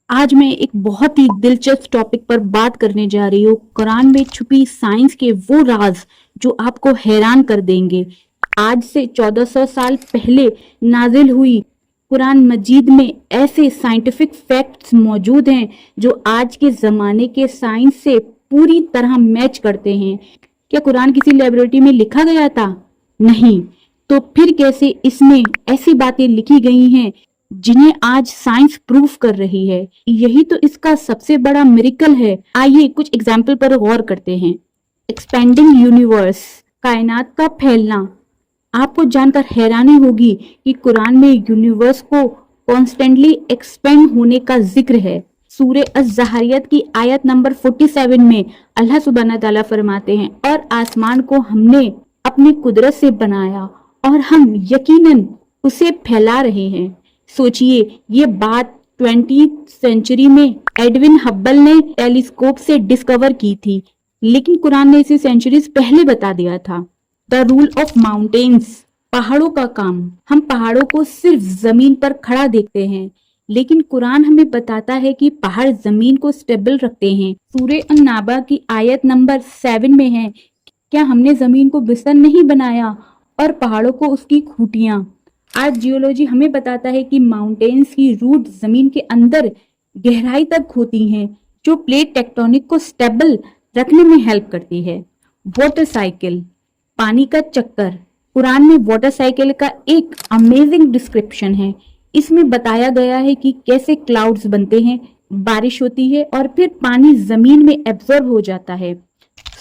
आज मैं एक बहुत ही दिलचस्प टॉपिक पर बात करने जा रही हूँ। कुरान में छुपी साइंस के वो राज जो आपको हैरान कर देंगे। आज से 1400 साल पहले नाजिल हुई कुरान मजीद में ऐसे साइंटिफिक फैक्ट्स मौजूद हैं जो आज के जमाने के साइंस से पूरी तरह मैच करते हैं। क्या कुरान किसी लेबोरेटरी में लिखा गया था? नहीं। तो फिर कैसे इसमें ऐसी बातें लिखी गई हैं जिन्हें आज साइंस प्रूफ कर रही है? यही तो इसका सबसे बड़ा मिरेकल है। आइए कुछ एग्जाम्पल पर गौर करते हैं। एक्सपेंडिंग यूनिवर्स, कायनात का फैलना। आपको जानकर हैरानी होगी कि कुरान में यूनिवर्स को कॉन्स्टेंटली एक्सपेंड होने का जिक्र है। सूरे अज़-ज़ारियात की आयत नंबर 47 में अल्लाह सुब्हानहू तआला फरमाते हैं, और आसमान को हमने अपनी कुदरत से बनाया और हम यकीनन उसे फैला रहे हैं। सोचिए, ये बात 20th सेंचुरी में एडविन हब्बल ने टेलीस्कोप से डिस्कवर की थी, लेकिन कुरान ने इसे सेंचुरीज पहले बता दिया था। द रूल ऑफ माउंटेन्स, पहाड़ों का काम। हम पहाड़ों को सिर्फ जमीन पर खड़ा देखते हैं, लेकिन कुरान हमें बताता है कि पहाड़ जमीन को स्टेबल रखते हैं। सूरे अन-नाबा की आयत नंबर 7 में है, क्या हमने जमीन को बिस्तर नहीं बनाया और पहाड़ों को उसकी खूंटियां। आज जियोलॉजी हमें बताता है कि माउंटेन्स की रूट जमीन के अंदर गहराई तक होती हैं, जो प्लेट टेक्टोनिक को स्टेबल रखने में हेल्प करती है। वाटर साइकिल, पानी का चक्कर। कुरान में वाटर साइकिल का एक अमेजिंग डिस्क्रिप्शन है। इसमें बताया गया है कि कैसे क्लाउड्स बनते हैं, बारिश होती है और फिर पानी जमीन में एब्जॉर्ब हो जाता है।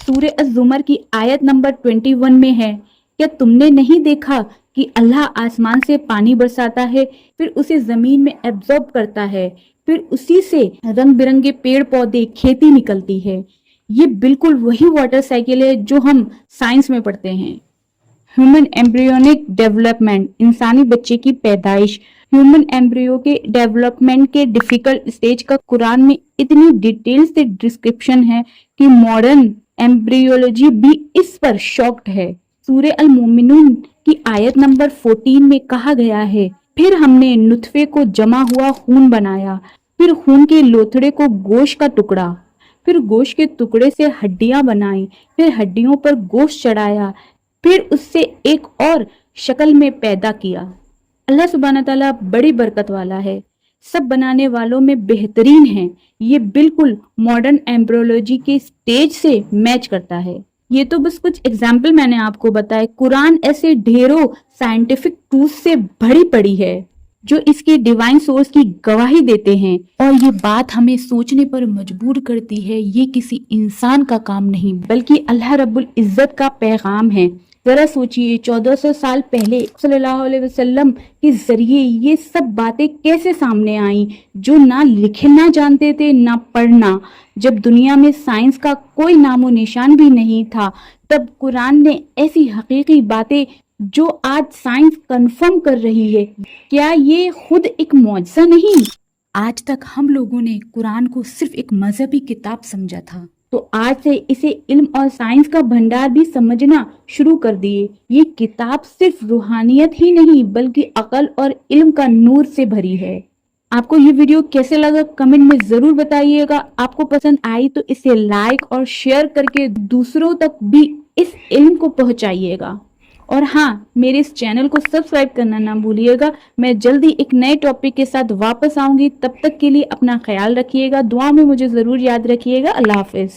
सूरे अज़-ज़ुमर की आयत नंबर 21 में है, क्या तुमने नहीं देखा कि अल्लाह आसमान से पानी बरसाता है, फिर उसे जमीन में एब्जॉर्ब करता है, फिर उसी से रंग बिरंगे पेड़ पौधे, खेती निकलती है। ये बिल्कुल वही वाटर साइकिल है जो हम साइंस में पढ़ते हैं। ह्यूमन एम्ब्रियोनिक डेवलपमेंट, इंसानी बच्चे की पैदाइश। ह्यूमन एम्ब्रियो के डेवलपमेंट के डिफिकल्ट स्टेज का कुरान में इतनी डिटेल से डिस्क्रिप्शन है कि मॉडर्न एम्ब्रियोलॉजी भी इस पर शॉक्ड है। सूरे अल मोमिनून की आयत नंबर 14 में कहा गया है, फिर हमने नुतफे को जमा हुआ खून बनाया, फिर खून के लोथड़े को गोश्त का टुकड़ा, फिर गोश्त के टुकड़े से हड्डियां बनाई, फिर हड्डियों पर गोश्त चढ़ाया, फिर उससे एक और शक्ल में पैदा किया। अल्लाह सुब्हानहू तआला बड़ी बरकत वाला है, सब बनाने वालों में बेहतरीन है। ये बिल्कुल मॉडर्न एम्ब्रियोलॉजी के स्टेज से मैच करता है। ये तो बस कुछ एग्जाम्पल मैंने आपको बताए। कुरान ऐसे ढेरों साइंटिफिक ट्रूथ से भरी पड़ी है जो इसके डिवाइन सोर्स की गवाही देते हैं, और ये बात हमें सोचने पर मजबूर करती है, ये किसी इंसान का काम नहीं बल्कि अल्लाह रब्बुल इज्जत का पैगाम है। जरा सोचिए, 1400 साल पहले सल्लल्लाहु अलैहि वसल्लम के जरिए ये सब बातें कैसे सामने आई, जो ना लिखना जानते थे ना पढ़ना। जब दुनिया में साइंस का कोई नामो निशान भी नहीं था, तब कुरान ने ऐसी हकीकी बातें जो आज साइंस कंफर्म कर रही है। क्या ये खुद एक मौजज़ा नहीं? आज तक हम लोगों ने कुरान को सिर्फ एक मजहबी किताब समझा था, तो आज से इसे इल्म और साइंस का भंडार भी समझना शुरू कर दिए। ये किताब सिर्फ रूहानियत ही नहीं बल्कि अकल और इल्म का नूर से भरी है। आपको ये वीडियो कैसे लगा कमेंट में जरूर बताइएगा। आपको पसंद आई तो इसे लाइक और शेयर करके दूसरों तक भी इस इल्म को पहुंचाइएगा। और हाँ, मेरे इस चैनल को सब्सक्राइब करना ना भूलिएगा। मैं जल्दी एक नए टॉपिक के साथ वापस आऊंगी। तब तक के लिए अपना ख्याल रखिएगा, दुआ में मुझे जरूर याद रखिएगा। अल्लाह हाफिज।